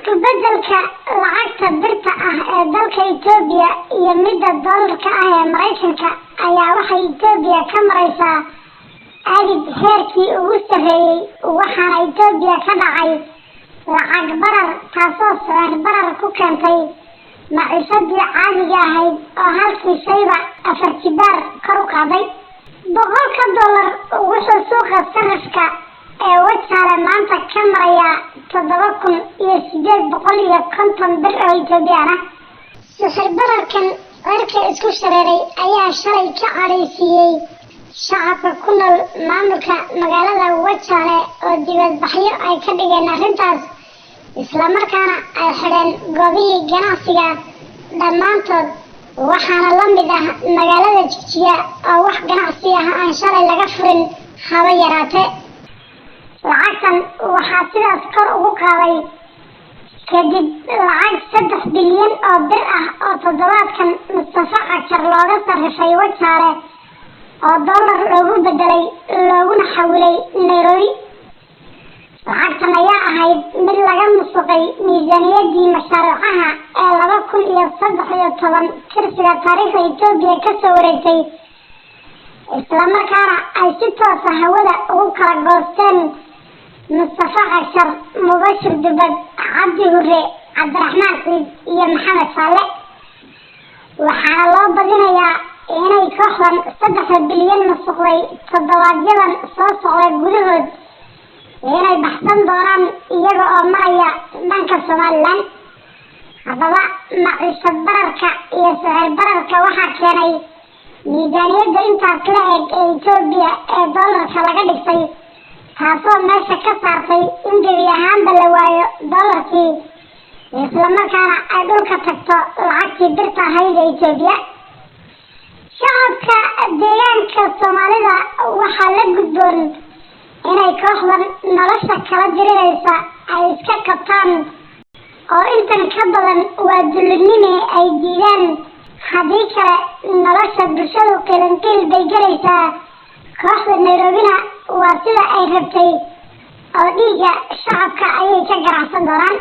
isku beddelka lacagta birta ah ee dalka Itoobiya iyo midda dollarka ah ee Mareykanka ayaa waxay Itoobiya ka maraysaa aagid heerkii ugu sarreeyay waxaana Itoobiya ka dhacay lacag barar taasoo sicir barar ku keentay maciishadii caadiga ahayd oo halkii shayba 4 jibaar kor u qaaday. boqolka dollar wuxuu suuqa sarifka ee wajahada maanta ka maraya 7,850 bir oo Itoobiyaan ah. sicir bararkan cirka isku shareeray ayaa shalay ka cadhaysiiyey shacabka ku nool maamulka magaalada Wajale oo dibadbaxyo ay ka dhigeen arrintaas islamarkaana ay xidheen goobihii ganacsiga dhammaantood waxaana la mid ah magaalada Jigjiga oo wax ganacsi ah aan shalay laga furin haba yaraatee. lacagtan waxaa sidaas kor ugu qaaday kadib lacag 3 bilyan oo bir ah oo toddobaadkan Mustafa Cagjar looga sarrifay Wajale oo dollar loogu bedelay looguna xawilay Nairobi. lacagtan ayaa ahayd mid laga musuqay miisaaniyadii mashaariicaha ee 2013 kirsiga taariikhda Itoobiya ka soo wareegtay islamarkaana ay si toos ah hawada ugu kala goosteen Mustafa Cagjar, Mubashir Dubad, Cabdi Hurre, Cabdiraxmaan Ciid iyo Maxamed Saale. waxaana loo badinayaa inay kooxdan 3 bilyan musuqday toddobaadyaddan soo socda gudahood inay baxsan doonaan iyaga oo maraya dhanka Somaliland. haddaba maciishad bararka iyo sicir bararka waxaa keenay miisaaniyadda intaas la eg ee Itoobiya ee dollarka laga dhigtay taasoo meesha ka saartay in gebi ahaanba la waayo dollarkii islamarkaana ay dhulka tagto lacagtii birta ahayd ee Itoobiya. shacabka deegaanka Soomaalida waxaa la gudboon inay kooxdan nolosha kala diriraysa ay iska qabtaan oo intan ka badan waa dullinimo ay diidaan haddii kale nolosha bulshadu qilanqiil bay gelaysaa. kooxda Nairobina waa sida ay rabtay oo dhiigga shacabka ayay ka ganacsan doonaan.